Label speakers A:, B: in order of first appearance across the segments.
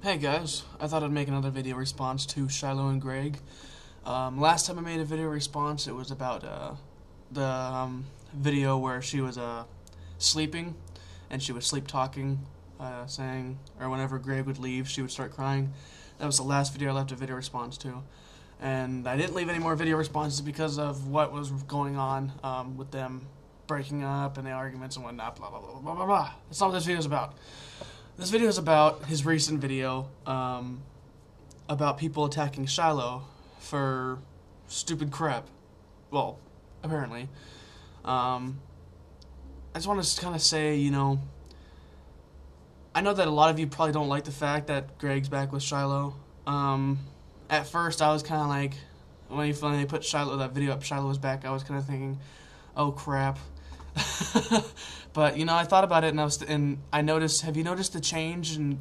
A: Hey guys, I thought I'd make another video response to Shiloh and Greg. Last time I made a video response, it was about the video where she was sleeping, and she was sleep talking, saying, or whenever Greg would leave, she would start crying. That was the last video I left a video response to. And I didn't leave any more video responses because of what was going on with them breaking up and the arguments and whatnot, blah, blah, blah, blah, blah, blah. That's not what this video is about. This video is about his recent video about people attacking Shiloh for stupid crap. Well, apparently. I just want to kind of say, I know that a lot of you probably don't like the fact that Greg's back with Shiloh. At first, I was kind of like, when they put that video up, Shiloh was back, I was kind of thinking, oh crap. But I thought about it, and I noticed. Have you noticed the change in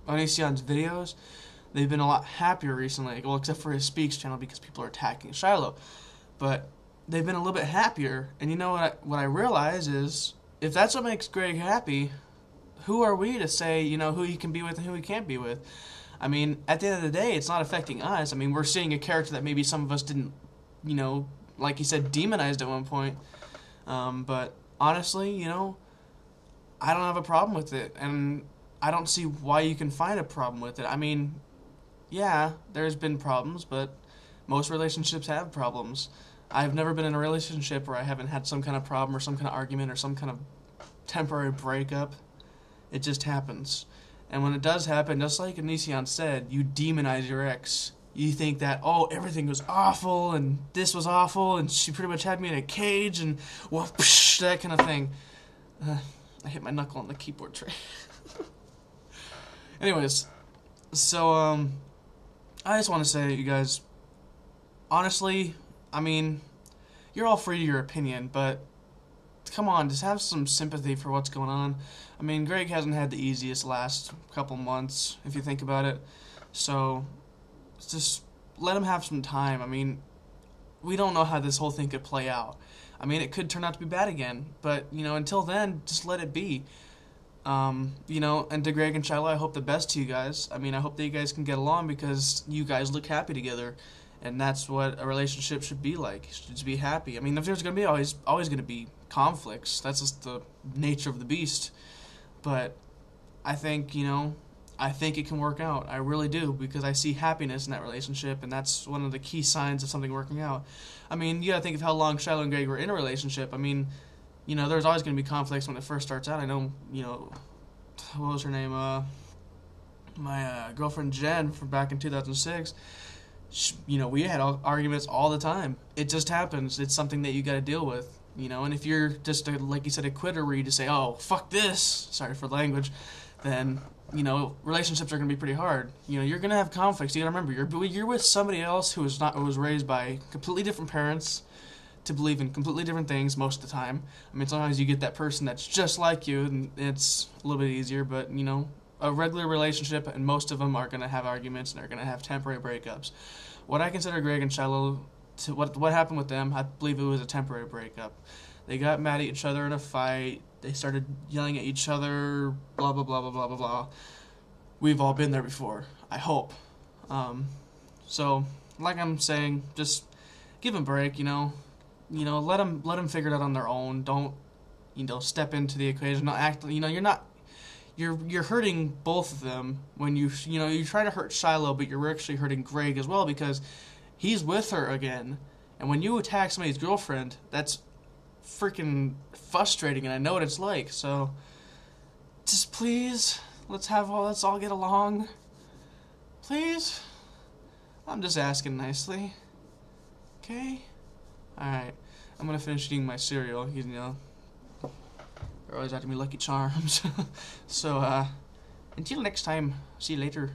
A: Onision's videos? They've been a lot happier recently. Well, except for his Speaks channel because people are attacking Shiloh, but they've been a little bit happier. And you know what I realize is, if that's what makes Greg happy, who are we to say who he can be with and who he can't be with? I mean, at the end of the day, it's not affecting us. I mean, we're seeing a character that maybe some of us didn't, like he said, demonized at one point. But honestly, I don't have a problem with it, and I don't see why you can find a problem with it. I mean, yeah, there's been problems, but most relationships have problems. I've never been in a relationship where I haven't had some kind of problem or some kind of argument or some kind of temporary breakup. It just happens. And when it does happen, just like Onision said, you demonize your ex. You think that, oh, everything was awful, and this was awful, and she pretty much had me in a cage, and, well, psh, that kind of thing. I hit my knuckle on the keyboard tray. Anyways, so, I just want to say, you guys, honestly, I mean, you're all free to your opinion, but come on, just have some sympathy for what's going on. I mean, Greg hasn't had the easiest last couple months, if you think about it, so just let him have some time. I mean, we don't know how this whole thing could play out. I mean, it could turn out to be bad again, but, until then, just let it be. And to Greg and Shiloh, I hope the best to you guys. I mean, I hope that you guys can get along because you guys look happy together, and that's what a relationship should be like. It should just be happy. I mean, if there's going to be always going to be conflicts, that's just the nature of the beast. But I think, I think it can work out. I really do, because I see happiness in that relationship, and that's one of the key signs of something working out. I mean, you gotta think of how long Shiloh and Greg were in a relationship. I mean, there's always gonna be conflicts when it first starts out. I know, what was her name? My girlfriend Jen from back in 2006. We had arguments all the time. It just happens. It's something that you gotta deal with. And if you're just, like you said, a quitter where you just say, oh, fuck this, sorry for the language, then, relationships are going to be pretty hard. You're going to have conflicts. You got to remember, you're with somebody else who was raised by completely different parents to believe in completely different things most of the time. I mean, sometimes you get that person that's just like you, and it's a little bit easier, but, a regular relationship, and most of them are going to have arguments, and they're going to have temporary breakups. What I consider Greg and Shiloh, what happened with them, I believe it was a temporary breakup. They got mad at each other in a fight. They started yelling at each other, blah, blah, blah, blah, blah, blah, blah. We've all been there before, I hope. So, like I'm saying, just give them a break, let them figure it out on their own. Don't, step into the equation. Don't act, you're hurting both of them when you try to hurt Shiloh, but you're actually hurting Greg as well because he's with her again. And when you attack somebody's girlfriend, that's freaking frustrating, and I know what it's like. So just please, let's all get along, please. I'm just asking nicely, okay? Alright, I'm gonna finish eating my cereal. They're always after me Lucky Charms. So until next time, see you later.